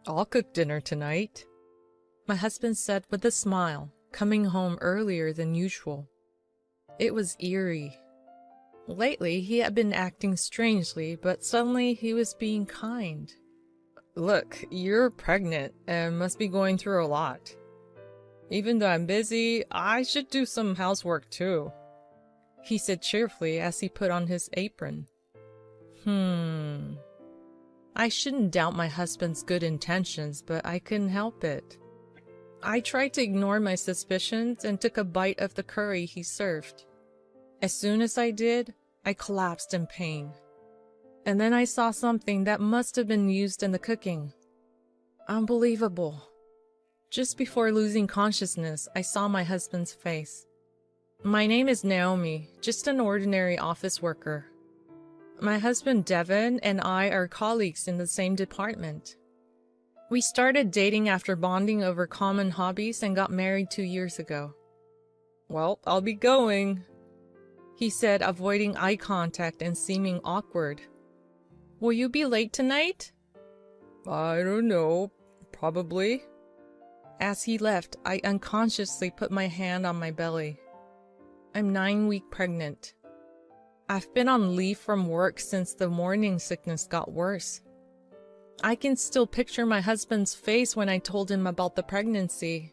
I'll cook dinner tonight, my husband said with a smile, coming home earlier than usual. It was eerie. Lately, he had been acting strangely, but suddenly he was being kind. Look, you're pregnant and must be going through a lot. Even though I'm busy, I should do some housework too, he said cheerfully as he put on his apron. I shouldn't doubt my husband's good intentions, but I couldn't help it. I tried to ignore my suspicions and took a bite of the curry he served. As soon as I did, I collapsed in pain. And then I saw something that must have been used in the cooking. Unbelievable. Just before losing consciousness, I saw my husband's face. My name is Naomi, just an ordinary office worker. My husband Devin and I are colleagues in the same department. We started dating after bonding over common hobbies and got married 2 years ago. Well, I'll be going, he said, avoiding eye contact and seeming awkward. Will you be late tonight? I don't know, probably. As he left, I unconsciously put my hand on my belly. I'm 9 weeks pregnant. I've been on leave from work since the morning sickness got worse. I can still picture my husband's face when I told him about the pregnancy.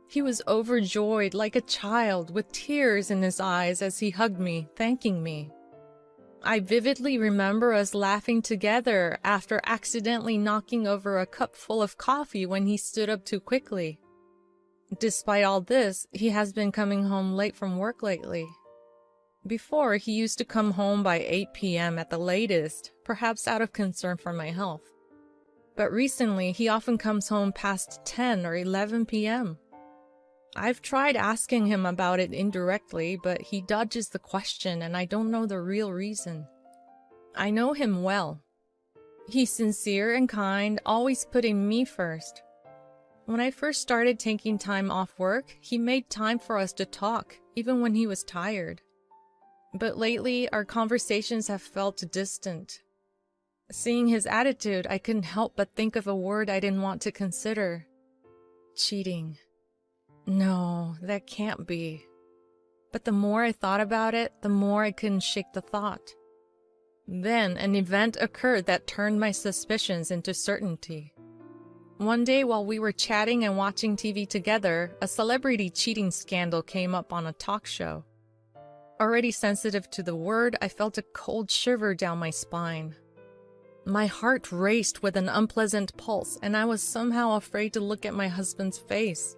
He was overjoyed like a child with tears in his eyes as he hugged me, thanking me. I vividly remember us laughing together after accidentally knocking over a cup full of coffee when he stood up too quickly. Despite all this, he has been coming home late from work lately. Before, he used to come home by 8 p.m. at the latest, perhaps out of concern for my health. But recently, he often comes home past 10 or 11 p.m. I've tried asking him about it indirectly, but he dodges the question and I don't know the real reason. I know him well. He's sincere and kind, always putting me first. When I first started taking time off work, he made time for us to talk, even when he was tired. But lately, our conversations have felt distant. Seeing his attitude, I couldn't help but think of a word I didn't want to consider. Cheating. No, that can't be. But the more I thought about it, the more I couldn't shake the thought. Then an event occurred that turned my suspicions into certainty. One day while we were chatting and watching TV together, a celebrity cheating scandal came up on a talk show. Already sensitive to the word, I felt a cold shiver down my spine. My heart raced with an unpleasant pulse, and I was somehow afraid to look at my husband's face.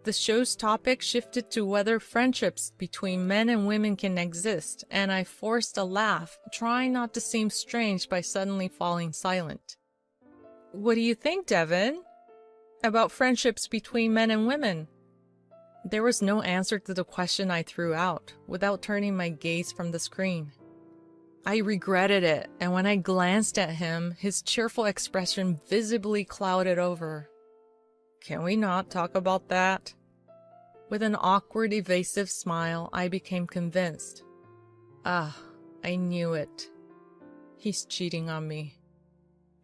The show's topic shifted to whether friendships between men and women can exist, and I forced a laugh, trying not to seem strange by suddenly falling silent. What do you think, Devin? About friendships between men and women? There was no answer to the question I threw out, without turning my gaze from the screen. I regretted it, and when I glanced at him, his cheerful expression visibly clouded over. Can we not talk about that? With an awkward, evasive smile, I became convinced. I knew it. He's cheating on me.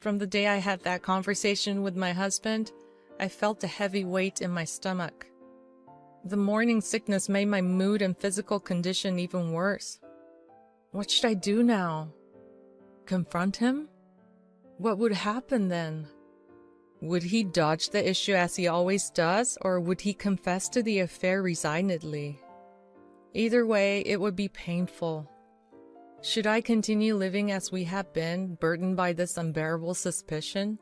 From the day I had that conversation with my husband, I felt a heavy weight in my stomach. The morning sickness made my mood and physical condition even worse. What should I do now? Confront him? What would happen then? Would he dodge the issue as he always does, or would he confess to the affair resignedly? Either way, it would be painful. Should I continue living as we have been, burdened by this unbearable suspicion?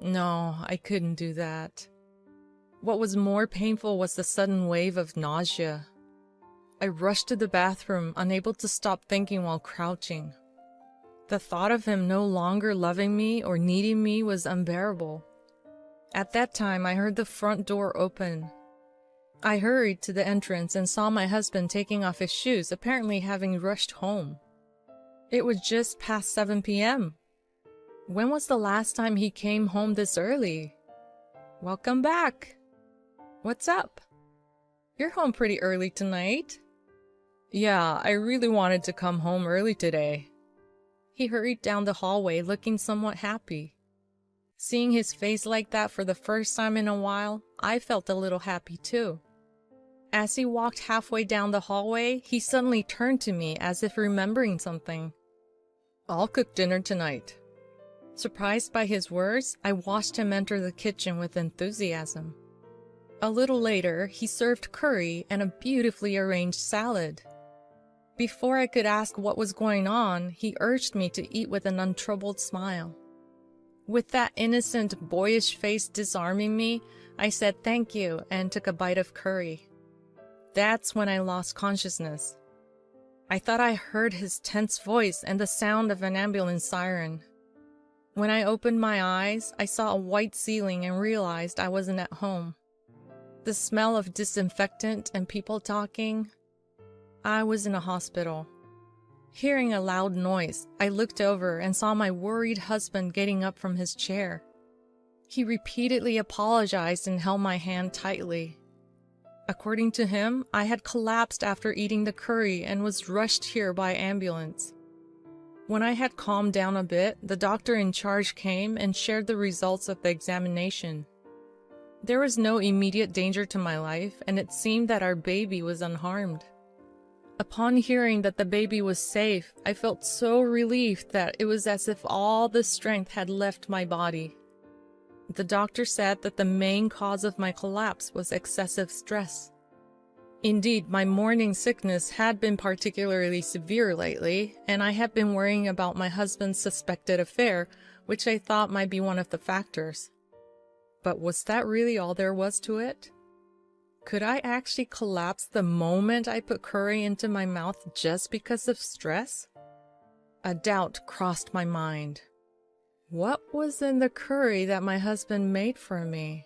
No, I couldn't do that. What was more painful was the sudden wave of nausea. I rushed to the bathroom, unable to stop thinking while crouching. The thought of him no longer loving me or needing me was unbearable. At that time, I heard the front door open. I hurried to the entrance and saw my husband taking off his shoes, apparently having rushed home. It was just past 7 p.m. When was the last time he came home this early? Welcome back. What's up? You're home pretty early tonight. Yeah, I really wanted to come home early today. He hurried down the hallway looking somewhat happy. Seeing his face like that for the first time in a while, I felt a little happy too. As he walked halfway down the hallway, he suddenly turned to me as if remembering something. "I'll cook dinner tonight." Surprised by his words, I watched him enter the kitchen with enthusiasm. A little later, he served curry and a beautifully arranged salad. Before I could ask what was going on, he urged me to eat with an untroubled smile. With that innocent, boyish face disarming me, I said thank you and took a bite of curry. That's when I lost consciousness. I thought I heard his tense voice and the sound of an ambulance siren. When I opened my eyes, I saw a white ceiling and realized I wasn't at home. The smell of disinfectant and people talking. I was in a hospital. Hearing a loud noise, I looked over and saw my worried husband getting up from his chair. He repeatedly apologized and held my hand tightly. According to him, I had collapsed after eating the curry and was rushed here by ambulance. When I had calmed down a bit, the doctor in charge came and shared the results of the examination. There was no immediate danger to my life, and it seemed that our baby was unharmed. Upon hearing that the baby was safe, I felt so relieved that it was as if all the strength had left my body. The doctor said that the main cause of my collapse was excessive stress. Indeed, my morning sickness had been particularly severe lately, and I had been worrying about my husband's suspected affair, which I thought might be one of the factors. But was that really all there was to it? Could I actually collapse the moment I put curry into my mouth just because of stress? A doubt crossed my mind. What was in the curry that my husband made for me?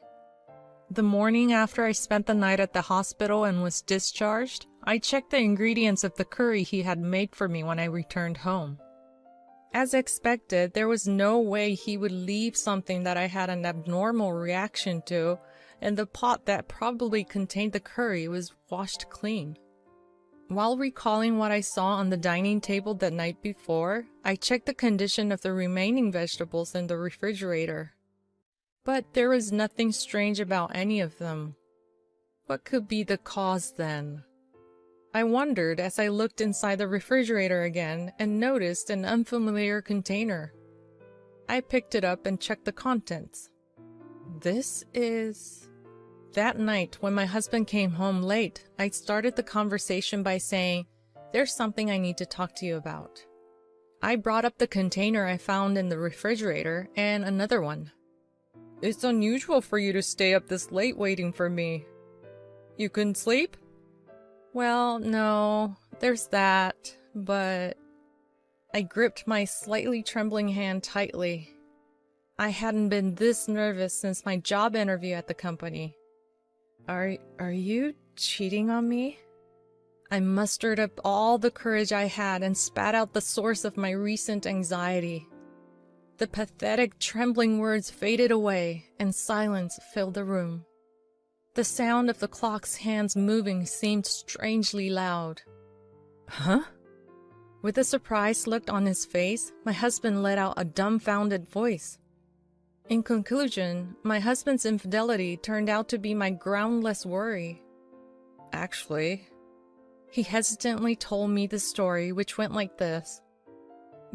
The morning after I spent the night at the hospital and was discharged, I checked the ingredients of the curry he had made for me when I returned home. As expected, there was no way he would leave something that I had an abnormal reaction to, and the pot that probably contained the curry was washed clean. While recalling what I saw on the dining table the night before, I checked the condition of the remaining vegetables in the refrigerator. But there was nothing strange about any of them. What could be the cause then? I wondered as I looked inside the refrigerator again and noticed an unfamiliar container. I picked it up and checked the contents. That night, when my husband came home late, I started the conversation by saying, "There's something I need to talk to you about." I brought up the container I found in the refrigerator and another one. "It's unusual for you to stay up this late waiting for me. You couldn't sleep?" "Well, no, there's that, but..." I gripped my slightly trembling hand tightly. I hadn't been this nervous since my job interview at the company. Are you cheating on me?" I mustered up all the courage I had and spat out the source of my recent anxiety. The pathetic, trembling words faded away, and silence filled the room. The sound of the clock's hands moving seemed strangely loud. "Huh?" With a surprised look on his face, my husband let out a dumbfounded voice. In conclusion, my husband's infidelity turned out to be my groundless worry. Actually, he hesitantly told me the story, which went like this.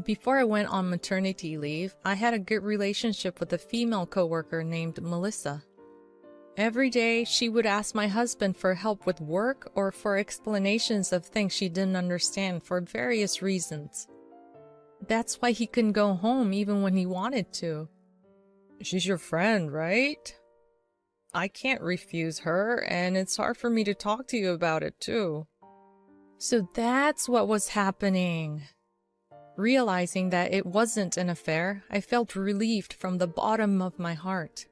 Before I went on maternity leave, I had a good relationship with a female coworker named Melissa. Every day, she would ask my husband for help with work or for explanations of things she didn't understand for various reasons. That's why he couldn't go home even when he wanted to. "She's your friend, right? I can't refuse her, and it's hard for me to talk to you about it, too." So that's what was happening. Realizing that it wasn't an affair, I felt relieved from the bottom of my heart.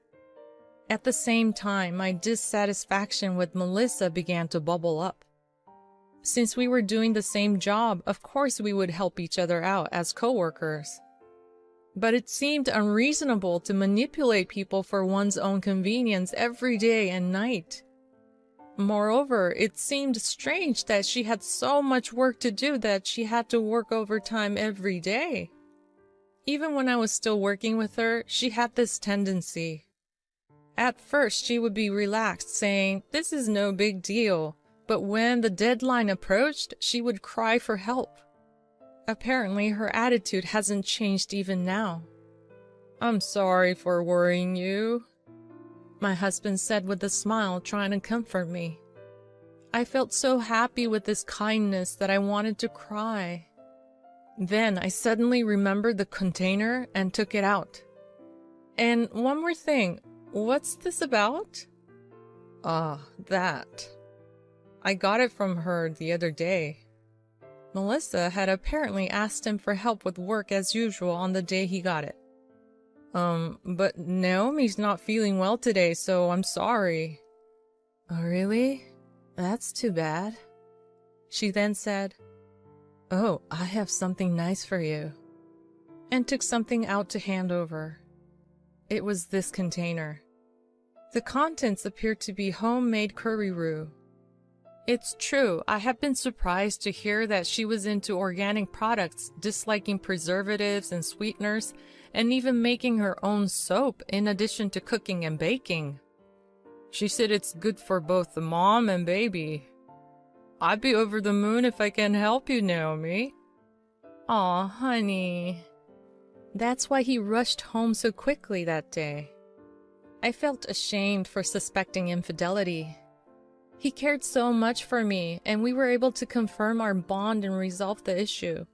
At the same time, my dissatisfaction with Melissa began to bubble up. Since we were doing the same job, of course we would help each other out as coworkers. But it seemed unreasonable to manipulate people for one's own convenience every day and night. Moreover, it seemed strange that she had so much work to do that she had to work overtime every day. Even when I was still working with her, she had this tendency. At first, she would be relaxed, saying, "This is no big deal." But when the deadline approached, she would cry for help. Apparently, her attitude hasn't changed even now. "I'm sorry for worrying you," my husband said with a smile, trying to comfort me. I felt so happy with this kindness that I wanted to cry. Then I suddenly remembered the container and took it out. "And one more thing, what's this about?" That. I got it from her the other day." Melissa had apparently asked him for help with work as usual on the day he got it. But Naomi's not feeling well today, so I'm sorry." "Oh, really? That's too bad." She then said, "Oh, I have something nice for you," and took something out to hand over. It was this container. The contents appeared to be homemade curry roux. It's true, I have been surprised to hear that she was into organic products, disliking preservatives and sweeteners, and even making her own soap in addition to cooking and baking. She said it's good for both the mom and baby. "I'd be over the moon if I can help you, Naomi." "Aw, honey." That's why he rushed home so quickly that day. I felt ashamed for suspecting infidelity. He cared so much for me, and we were able to confirm our bond and resolve the issue.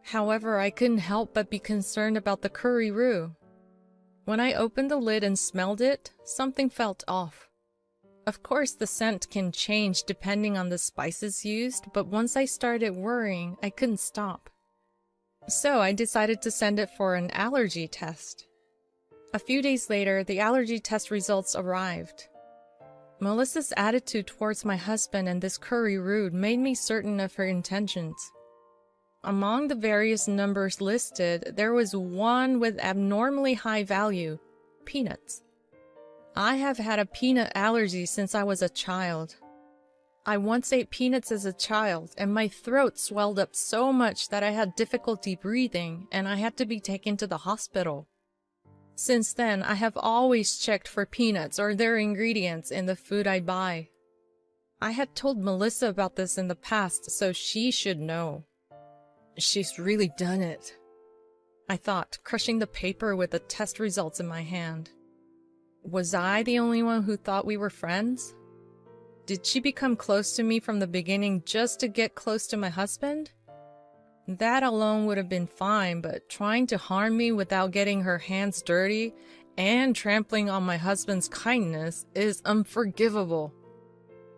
However, I couldn't help but be concerned about the curry roux. When I opened the lid and smelled it, something felt off. Of course, the scent can change depending on the spices used, but once I started worrying, I couldn't stop. So I decided to send it for an allergy test. A few days later, the allergy test results arrived. Melissa's attitude towards my husband and this curry roux made me certain of her intentions. Among the various numbers listed, there was one with abnormally high value: peanuts. I have had a peanut allergy since I was a child. I once ate peanuts as a child, and my throat swelled up so much that I had difficulty breathing, and I had to be taken to the hospital. Since then, I have always checked for peanuts or their ingredients in the food I buy. I had told Melissa about this in the past, so she should know. She's really done it, I thought, crushing the paper with the test results in my hand. Was I the only one who thought we were friends? Did she become close to me from the beginning just to get close to my husband? That alone would have been fine, but trying to harm me without getting her hands dirty and trampling on my husband's kindness is unforgivable.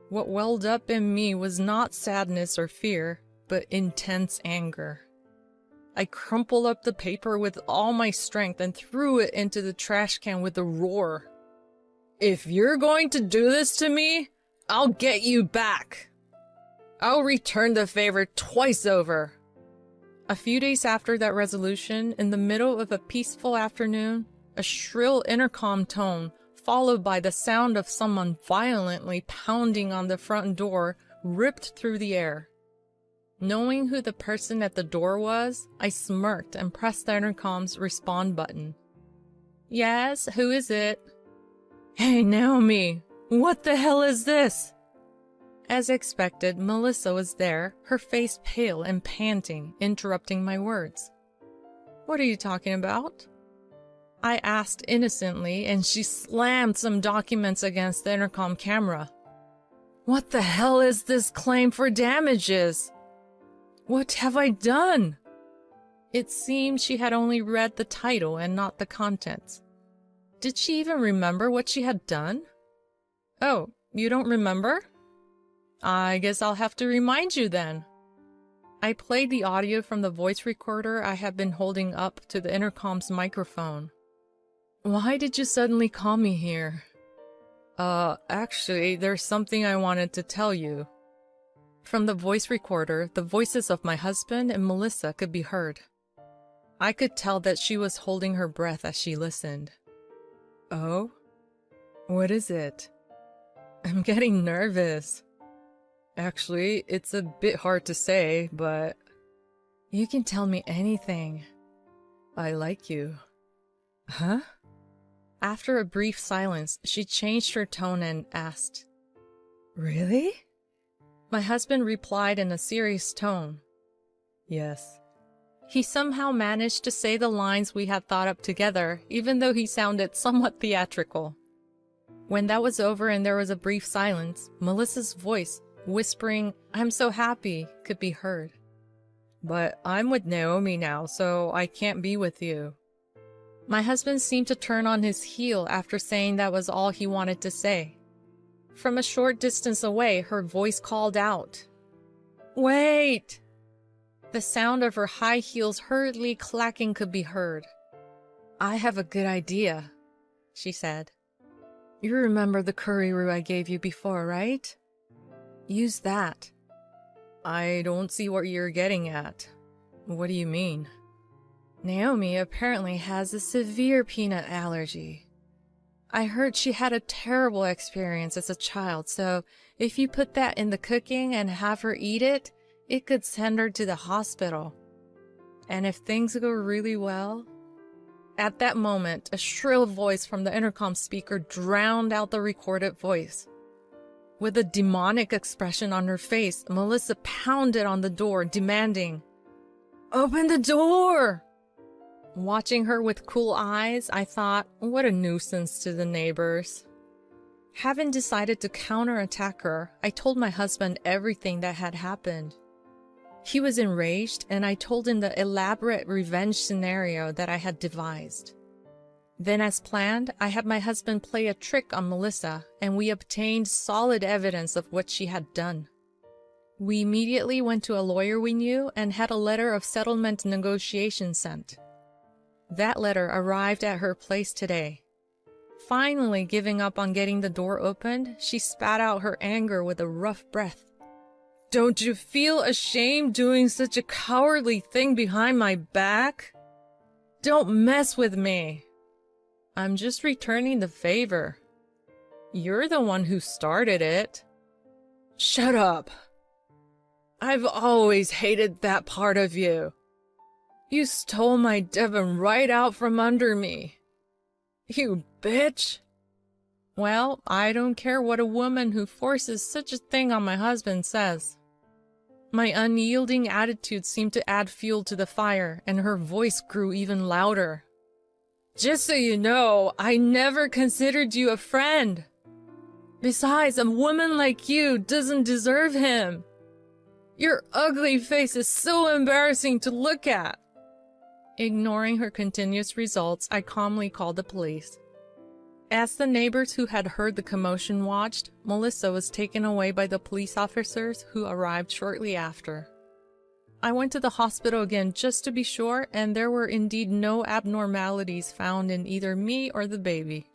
What welled up in me was not sadness or fear, but intense anger. I crumpled up the paper with all my strength and threw it into the trash can with a roar. "If you're going to do this to me, I'll get you back. I'll return the favor twice over." A few days after that resolution, in the middle of a peaceful afternoon, a shrill intercom tone, followed by the sound of someone violently pounding on the front door, ripped through the air. Knowing who the person at the door was, I smirked and pressed the intercom's respond button. "Yes, who is it?" "Hey, Naomi, what the hell is this?" As expected, Melissa was there, her face pale and panting, interrupting my words. "What are you talking about?" I asked innocently, and she slammed some documents against the intercom camera. "What the hell is this claim for damages? What have I done?" It seemed she had only read the title and not the contents. Did she even remember what she had done? "Oh, you don't remember? I guess I'll have to remind you then." I played the audio from the voice recorder I had been holding up to the intercom's microphone. "Why did you suddenly call me here?" Actually, there's something I wanted to tell you." From the voice recorder, the voices of my husband and Melissa could be heard. I could tell that she was holding her breath as she listened. "Oh? What is it?" "I'm getting nervous." "Actually, it's a bit hard to say, but..." "You can tell me anything." I like you. Huh? After a brief silence, she changed her tone and asked, Really? My husband replied in a serious tone, Yes. He somehow managed to say the lines we had thought up together, even though he sounded somewhat theatrical. When that was over and there was a brief silence, Melissa's voice, whispering, I'm so happy, could be heard. But I'm with Naomi now, so I can't be with you. My husband seemed to turn on his heel after saying that was all he wanted to say. From a short distance away, her voice called out, Wait! The sound of her high heels hurriedly clacking could be heard. I have a good idea, she said. You remember the curry roux I gave you before, right? Use that. I don't see what you're getting at. What do you mean? Naomi apparently has a severe peanut allergy. I heard she had a terrible experience as a child, so if you put that in the cooking and have her eat it, it could send her to the hospital. And if things go really well... At that moment, a shrill voice from the intercom speaker drowned out the recorded voice. With a demonic expression on her face, Melissa pounded on the door, demanding, Open the door! Watching her with cool eyes, I thought, what a nuisance to the neighbors. Having decided to counterattack her, I told my husband everything that had happened. He was enraged, and I told him the elaborate revenge scenario that I had devised. Then, as planned, I had my husband play a trick on Melissa, and we obtained solid evidence of what she had done. We immediately went to a lawyer we knew and had a letter of settlement negotiation sent. That letter arrived at her place today. Finally giving up on getting the door opened, she spat out her anger with a rough breath. Don't you feel ashamed doing such a cowardly thing behind my back? Don't mess with me. I'm just returning the favor. You're the one who started it. Shut up. I've always hated that part of you. You stole my Devon right out from under me. You bitch. Well, I don't care what a woman who forces such a thing on my husband says. My unyielding attitude seemed to add fuel to the fire, and her voice grew even louder. Just so you know, I never considered you a friend. Besides, a woman like you doesn't deserve him. Your ugly face is so embarrassing to look at. Ignoring her continuous results, I calmly called the police. As the neighbors who had heard the commotion watched, Melissa was taken away by the police officers who arrived shortly after. I went to the hospital again just to be sure, and there were indeed no abnormalities found in either me or the baby.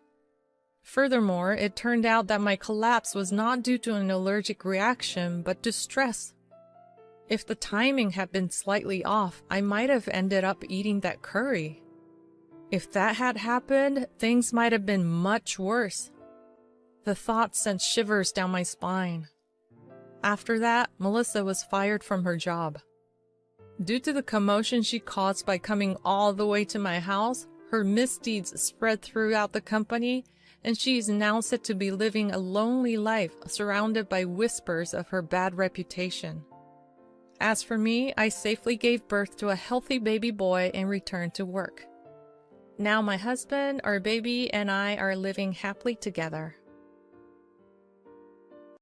Furthermore, it turned out that my collapse was not due to an allergic reaction, but to stress. If the timing had been slightly off, I might have ended up eating that curry. If that had happened, things might have been much worse. The thought sent shivers down my spine. After that, Melissa was fired from her job. Due to the commotion she caused by coming all the way to my house, her misdeeds spread throughout the company, and she is now said to be living a lonely life surrounded by whispers of her bad reputation. As for me, I safely gave birth to a healthy baby boy and returned to work. Now my husband, our baby, and I are living happily together.